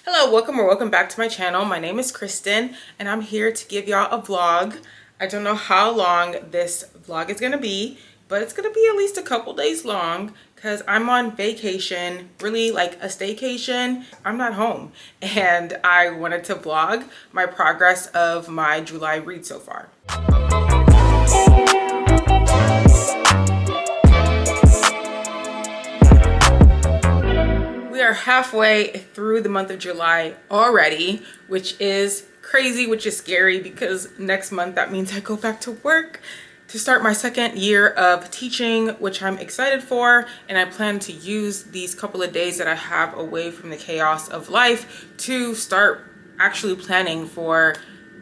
Hello, welcome or welcome back to my channel. My name is Kristen and I'm here to give y'all a vlog. I don't know how long this vlog is gonna be, but it's gonna be at least a couple days long because I'm on vacation, really like a staycation. I'm not home and I wanted to vlog my progress of my July read so far. We are halfway through the month of July already, which is crazy, which is scary because next month that means I go back to work to start my second year of teaching, which I'm excited for. And I plan to use these couple of days that I have away from the chaos of life to start actually planning for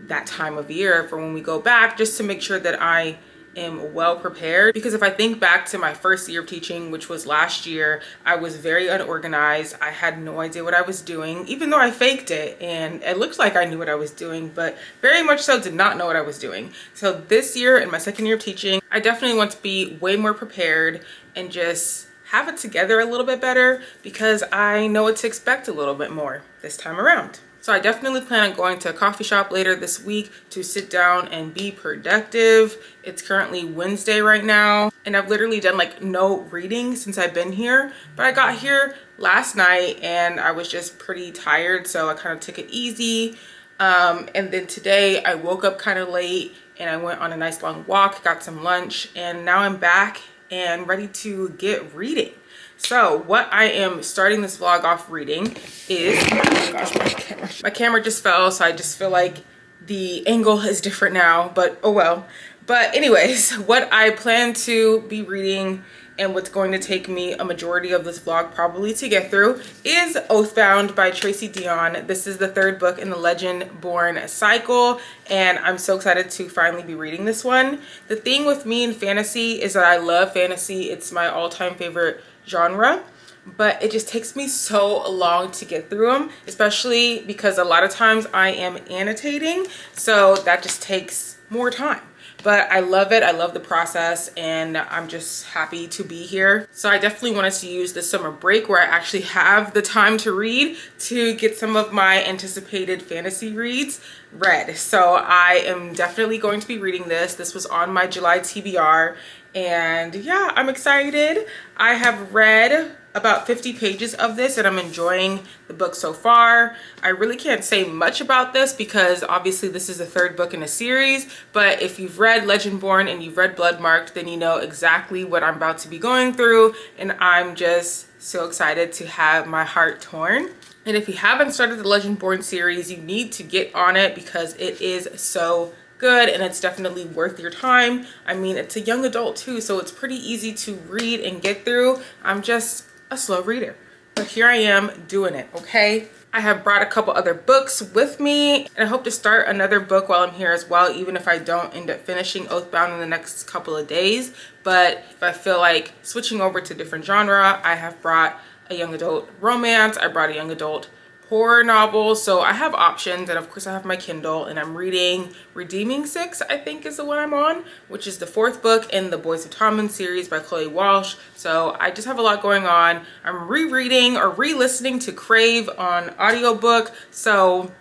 that time of year for when we go back, just to make sure that I am well prepared. Because if I think back to my first year of teaching, which was last year, I was very unorganized. I had no idea what I was doing, even though I faked it and it looked like I knew what I was doing, but very much so did not know what I was doing. So this year, in my second year of teaching, I definitely want to be way more prepared and just have it together a little bit better because I know what to expect a little bit more this time around. So I definitely plan on going to a coffee shop later this week to sit down and be productive. It's currently Wednesday right now, and I've literally done like no reading since I've been here. But I got here last night and I was just pretty tired, so I kind of took it easy. And then today I woke up kind of late and I went on a nice long walk, got some lunch, and now I'm back and ready to get reading. So what I am starting this vlog off reading is, oh my gosh, my camera just fell, so I just feel like the angle is different now, but oh well. But anyways, what I plan to be reading and what's going to take me a majority of this vlog probably to get through is Oathbound by Tracy Deonn. This is the third book in the Legend-Born cycle, and I'm so excited to finally be reading this one. The thing with me in fantasy is that I love fantasy. It's my all-time favorite genre, but it just takes me so long to get through them, especially because a lot of times I am annotating, so that just takes more time. But I love it. I love the process and I'm just happy to be here. So I definitely wanted to use the summer break where I actually have the time to read to get some of my anticipated fantasy reads read. So I am definitely going to be reading this. This was on my July TBR and yeah, I'm excited. I have read about 50 pages of this and I'm enjoying the book so far. I really can't say much about this because obviously this is the third book in a series, but if you've read Legend-Born and you've read Bloodmarked, then you know exactly what I'm about to be going through, and I'm just so excited to have my heart torn. And if you haven't started the Legend-Born series, you need to get on it because it is so good and it's definitely worth your time. I mean, it's a young adult too, so it's pretty easy to read and get through. I'm just a slow reader, but here I am doing it, okay? I have brought a couple other books with me and I hope to start another book while I'm here as well, even if I don't end up finishing Oathbound in the next couple of days. But if I feel like switching over to different genre, I have brought a young adult romance, I brought a young adult horror novel, so I have options. And of course I have my Kindle and I'm reading Redeeming Six, I think is the one I'm on, which is the fourth book in the Boys of Tommen series by Walsh. So I just have a lot going on. I'm rereading or re-listening to Crave on audiobook, so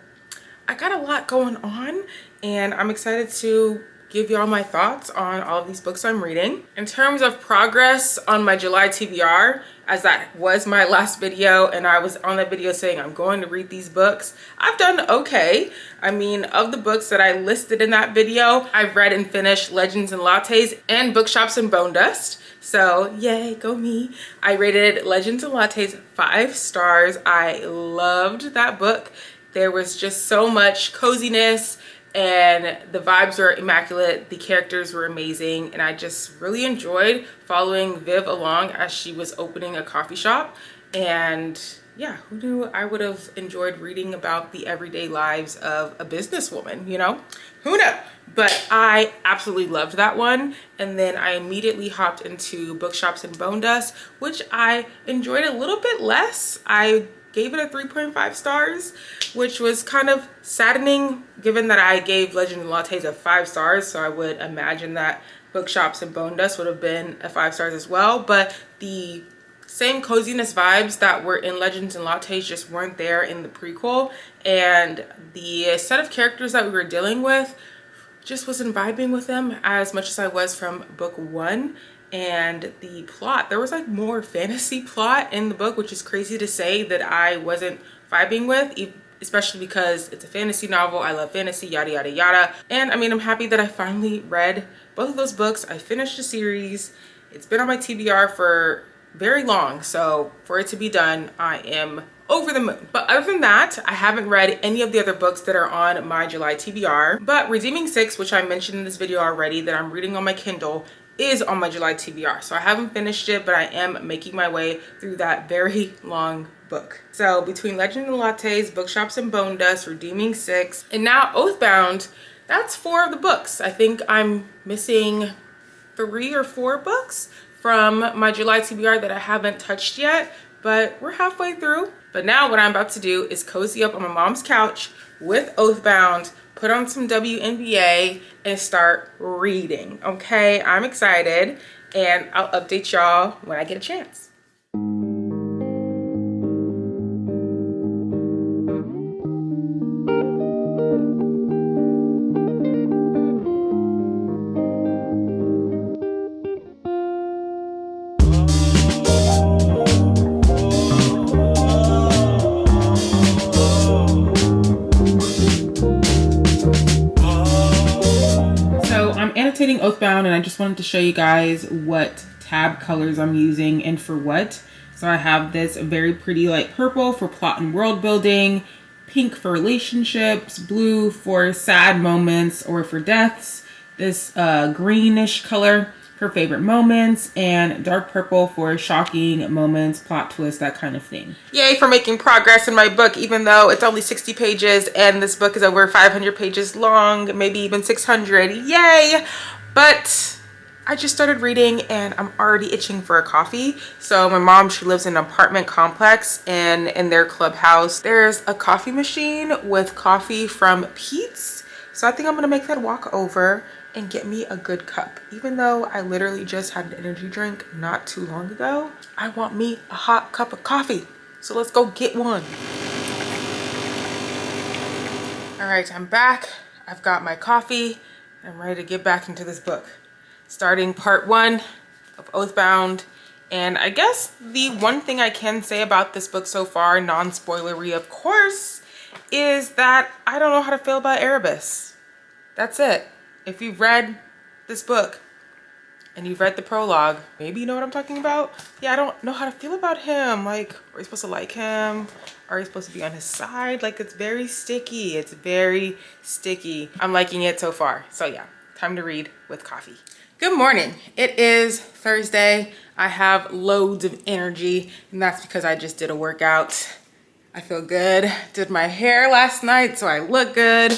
I got a lot going on and I'm excited to give y'all my thoughts on all of these books I'm reading. In terms of progress on my July TBR, as that was my last video and I was on that video saying I'm going to read these books, I've done okay. I mean, of the books that I listed in that video, I've read and finished Legends and Lattes and Bookshops and Bone Dust. So yay, go me. I rated Legends and Lattes 5 stars. I loved that book. There was just so much coziness and the vibes were immaculate, the characters were amazing, and I just really enjoyed following Viv along as she was opening a coffee shop. And yeah, who knew I would have enjoyed reading about the everyday lives of a businesswoman, you know? Who knew? But I absolutely loved that one. And then I immediately hopped into Bookshops and Bone Dust, which I enjoyed a little bit less. I gave it a 3.5 stars, which was kind of saddening given that I gave Legend and Lattes a 5 stars. So I would imagine that Bookshops and Bone Dust would have been a 5 stars as well. But the same coziness vibes that were in Legends and Lattes just weren't there in the prequel. And the set of characters that we were dealing with just wasn't vibing with them as much as I was from book 1. And the plot, there was like more fantasy plot in the book, which is crazy to say that I wasn't vibing with, especially because it's a fantasy novel. I love fantasy, yada yada yada. And I mean, I'm happy that I finally read both of those books. I finished the series. It's been on my TBR for very long, so for it to be done, I am over the moon. But other than that, I haven't read any of the other books that are on my July TBR. But Redeeming 6, which I mentioned in this video already, that I'm reading on my Kindle, is on my July TBR. So I haven't finished it, but I am making my way through that very long book. So between Legend and Lattes, Bookshops and Bone Dust, Redeeming 6, and now Oathbound, that's 4 of the books. I think I'm missing 3 or 4 books from my July TBR that I haven't touched yet, but we're halfway through. But now what I'm about to do is cozy up on my mom's couch with Oathbound, put on some WNBA, and start reading, okay? I'm excited, and I'll update y'all when I get a chance. Annotating Oathbound, and I just wanted to show you guys what tab colors I'm using and for what. So I have this very pretty light purple for plot and world building, pink for relationships, blue for sad moments or for deaths, this greenish color for favorite moments, and dark purple for shocking moments, plot twists, that kind of thing. Yay for making progress in my book, even though it's only 60 pages and this book is over 500 pages long, maybe even 600. Yay! But I just started reading and I'm already itching for a coffee. So my mom, she lives in an apartment complex, and in their clubhouse, there's a coffee machine with coffee from Pete's. So I think I'm gonna make that walk over and get me a good cup. Even though I literally just had an energy drink not too long ago, I want me a hot cup of coffee. So let's go get one. All right, I'm back. I've got my coffee. I'm ready to get back into this book. Starting part 1 of Oathbound. And I guess the one thing I can say about this book so far, non-spoilery of course, is that I don't know how to feel about Erebus. That's it. If you've read this book and you've read the prologue, maybe you know what I'm talking about. Yeah, I don't know how to feel about him. Like, are you supposed to like him? Are you supposed to be on his side? Like, it's very sticky. It's very sticky. I'm liking it so far. So yeah, time to read with coffee. Good morning. It is Thursday. I have loads of energy, and that's because I just did a workout. I feel good. Did my hair last night, so I look good.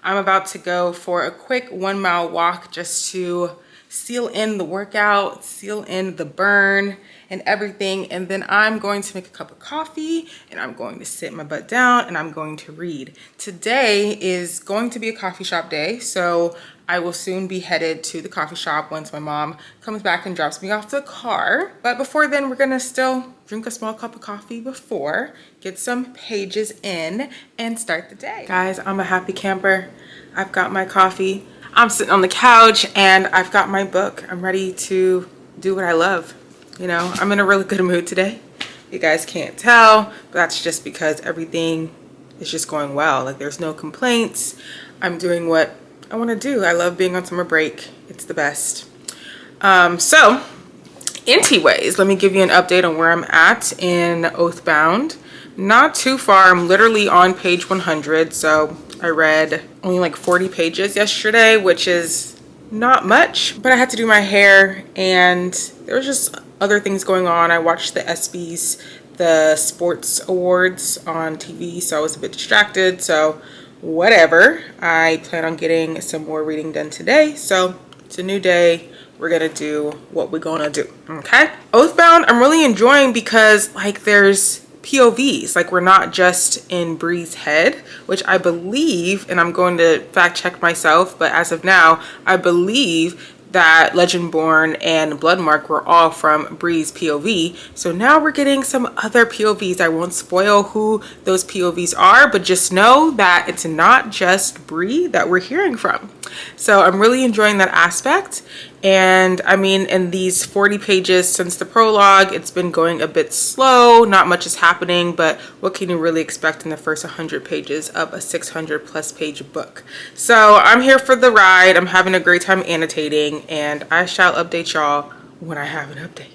I'm about to go for a quick 1 mile walk just to seal in the workout, seal in the burn and everything. And then I'm going to make a cup of coffee and I'm going to sit my butt down and I'm going to read. Today is going to be a coffee shop day. So I will soon be headed to the coffee shop once my mom comes back and drops me off to the car. But before then, we're gonna still drink a small cup of coffee before, get some pages in, and start the day. Guys, I'm a happy camper. I've got my coffee. I'm sitting on the couch and I've got my book. I'm ready to do what I love. You know, I'm in a really good mood today. You guys can't tell, but that's just because everything is just going well. Like, there's no complaints. I'm doing what I want to do. I love being on summer break. It's the best. So anyways, let me give you an update on where I'm at in Oathbound. Not too far. I'm literally on page 100. So I read only like 40 pages yesterday, which is not much, but I had to do my hair and there was just other things going on. I watched the ESPYs, the sports awards on TV, so I was a bit distracted. So whatever, I plan on getting some more reading done today. So it's a new day. We're gonna do what we're gonna do, okay? Oathbound, I'm really enjoying because like there's POVs, like we're not just in Bree's head, which I believe, and I'm going to fact check myself, but as of now, I believe that Legendborn and Bloodmark were all from Bree's POV. So now we're getting some other POVs. I won't spoil who those POVs are, but just know that it's not just Bree that we're hearing from. So I'm really enjoying that aspect. And I mean, in these 40 pages since the prologue, it's been going a bit slow. Not much is happening, but what can you really expect in the first 100 pages of a 600+ page book? So I'm here for the ride. I'm having a great time annotating, and I shall update y'all when I have an update.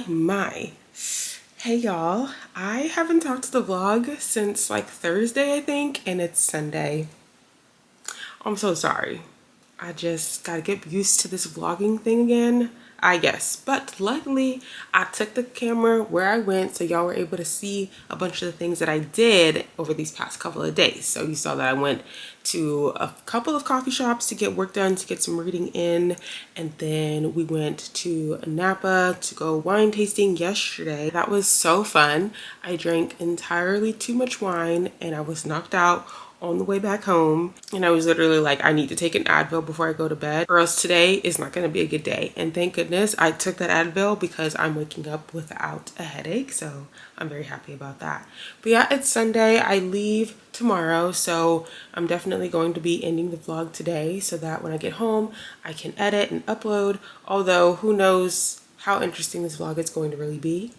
My. Hey y'all, I haven't talked to the vlog since like Thursday, I think, and it's Sunday. I'm so sorry. I just gotta get used to this vlogging thing again, I guess. But luckily, I took the camera where I went, so y'all were able to see a bunch of the things that I did over these past couple of days. So you saw that I went to a couple of coffee shops to get work done, to get some reading in, and then we went to Napa to go wine tasting yesterday. That was so fun. I drank entirely too much wine and I was knocked out on the way back home, and I was literally like, I need to take an Advil before I go to bed, or else today is not going to be a good day. And thank goodness I took that Advil, because I'm waking up without a headache, so I'm very happy about that. But yeah, it's Sunday. I leave tomorrow, so I'm definitely going to be ending the vlog today so that when I get home I can edit and upload, although who knows how interesting this vlog is going to really be.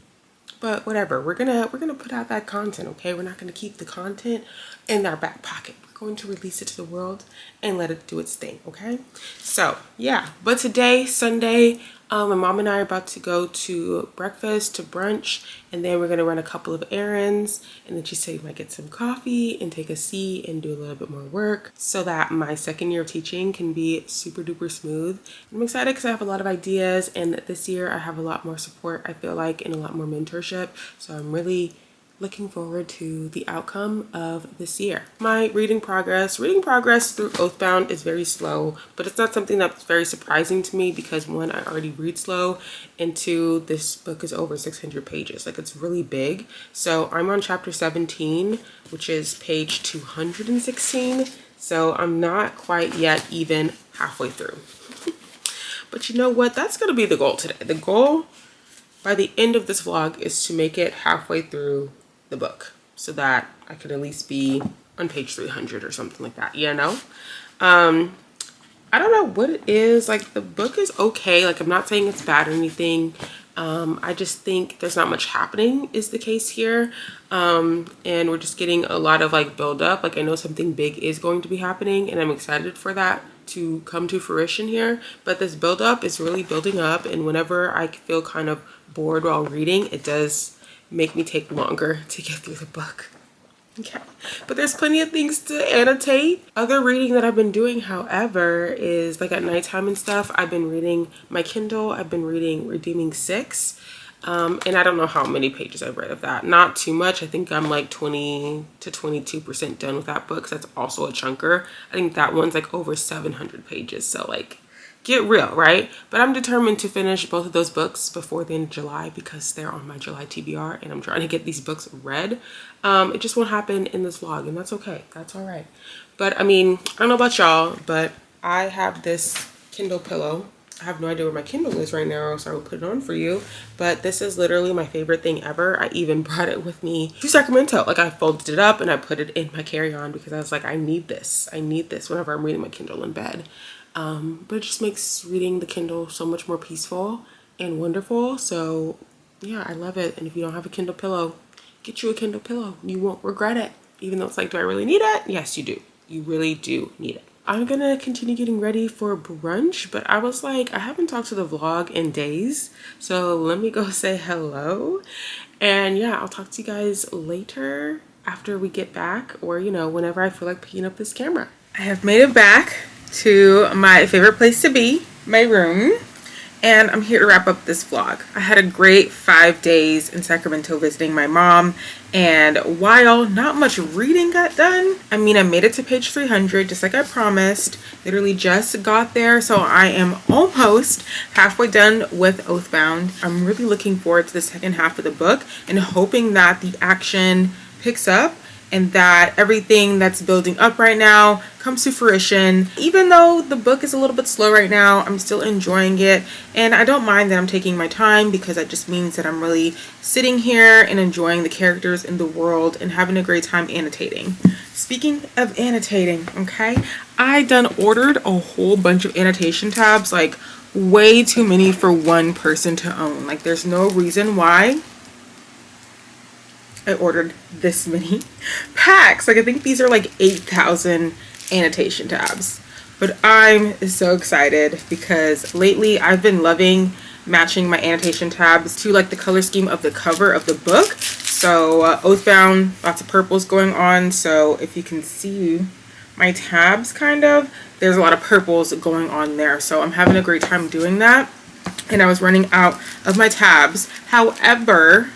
But whatever, we're gonna put out that content, okay? We're not gonna keep the content in our back pocket. We're going to release it to the world and let it do its thing, okay? So yeah, but today, Sunday, my mom and I are about to go to breakfast, to brunch, and then we're gonna run a couple of errands, and then she said we might get some coffee and take a seat and do a little bit more work so that my second year of teaching can be super duper smooth. I'm excited because I have a lot of ideas, and this year I have a lot more support, I feel like, and a lot more mentorship, so I'm really looking forward to the outcome of this year. My reading progress through Oathbound is very slow, but it's not something that's very surprising to me, because one, I already read slow, and two, this book is over 600 pages. Like, it's really big. So I'm on chapter 17, which is page 216. So I'm not quite yet even halfway through. But you know what? That's gonna be the goal today. The goal by the end of this vlog is to make it halfway through the book, so that I could at least be on page 300 or something like that, you know? I don't know what it is. Like, the book is okay. Like, I'm not saying it's bad or anything. I just think there's not much happening is the case here. And we're just getting a lot of like build up. Like, I know something big is going to be happening, and I'm excited for that to come to fruition here. But this build up is really building up, and whenever I feel kind of bored while reading, it does make me take longer to get through the book. Okay, but there's plenty of things to annotate. Other reading that I've been doing, however, is like at nighttime and stuff. I've been reading my Kindle. I've been reading Redeeming 6. And I don't know how many pages I've read of that. Not too much. I think I'm like 20 to 22% done with that book. That's also a chunker. I think that one's like over 700 pages. So like, get real, right? But I'm determined to finish both of those books before the end of July because they're on my July TBR and I'm trying to get these books read. It just won't happen in this vlog, and that's okay. That's all right. But I mean, I don't know about y'all, but I have this Kindle pillow. I have no idea where my Kindle is right now, so I will put it on for you. But this is literally my favorite thing ever. I even brought it with me to Sacramento. Like, I folded it up and I put it in my carry-on because I was like, I need this. I need this whenever I'm reading my Kindle in bed. But it just makes reading the Kindle so much more peaceful and wonderful. So yeah, I love it. And if you don't have a Kindle pillow, get you a Kindle pillow. You won't regret it. Even though it's like, do I really need it? Yes, you do. You really do need it. I'm gonna continue getting ready for brunch, but I was like, I haven't talked to the vlog in days, so let me go say hello. And yeah, I'll talk to you guys later after we get back, or you know, whenever I feel like picking up this camera. I have made it back to my favorite place to be, my room. And I'm here to wrap up this vlog. I had a great 5 days in Sacramento visiting my mom, and while not much reading got done, I mean, I made it to page 300 just like I promised. Literally just got there, so I am almost halfway done with Oathbound. I'm really looking forward to the second half of the book and hoping that the action picks up and that everything that's building up right now comes to fruition. Even though the book is a little bit slow right now, I'm still enjoying it. And I don't mind that I'm taking my time because that just means that I'm really sitting here and enjoying the characters in the world and having a great time annotating. Speaking of annotating, okay, I done ordered a whole bunch of annotation tabs, like way too many for one person to own. Like, there's no reason why I ordered this many packs. Like, I think these are like 8,000 annotation tabs. But I'm so excited because lately I've been loving matching my annotation tabs to like the color scheme of the cover of the book. So Oathbound, lots of purples going on. So if you can see my tabs, kind of, there's a lot of purples going on there. So I'm having a great time doing that. And I was running out of my tabs. However,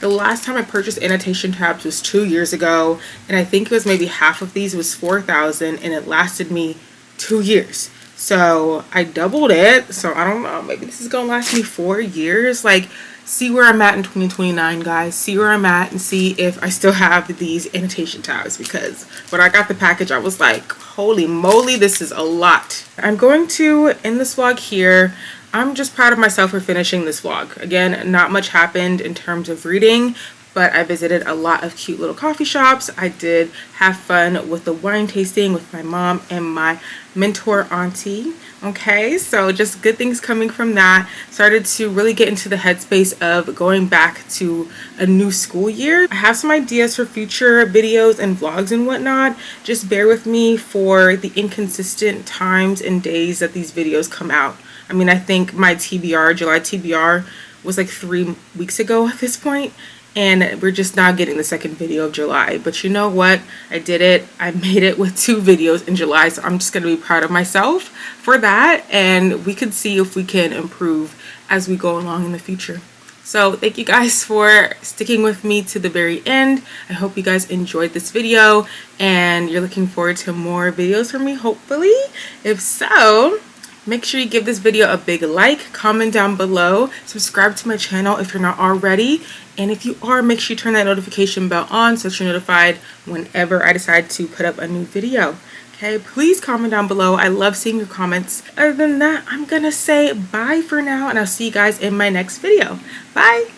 the last time I purchased annotation tabs was 2 years ago, and I think it was maybe half of these was 4,000, and it lasted me 2 years. So I doubled it. So I don't know, maybe this is gonna last me 4 years. Like, see where I'm at in 2029, guys. See where I'm at and see if I still have these annotation tabs, because when I got the package, I was like, holy moly, this is a lot. I'm going to end this vlog here. I'm just proud of myself for finishing this vlog. Again, not much happened in terms of reading, but I visited a lot of cute little coffee shops. I did have fun with the wine tasting with my mom and my mentor auntie. Okay, so just good things coming from that. Started to really get into the headspace of going back to a new school year. I have some ideas for future videos and vlogs and whatnot. Just bear with me for the inconsistent times and days that these videos come out. I mean, I think my TBR, July TBR, was like 3 weeks ago at this point, and we're just now getting the second video of July. But you know what? I did it. I made it with 2 videos in July, so I'm just going to be proud of myself for that, and we can see if we can improve as we go along in the future. So thank you guys for sticking with me to the very end. I hope you guys enjoyed this video, and you're looking forward to more videos from me, hopefully. If so, make sure you give this video a big like, comment down below, subscribe to my channel if you're not already, and if you are, make sure you turn that notification bell on so that you're notified whenever I decide to put up a new video. Okay, please comment down below. I love seeing your comments. Other than that, I'm gonna say bye for now, and I'll see you guys in my next video. Bye!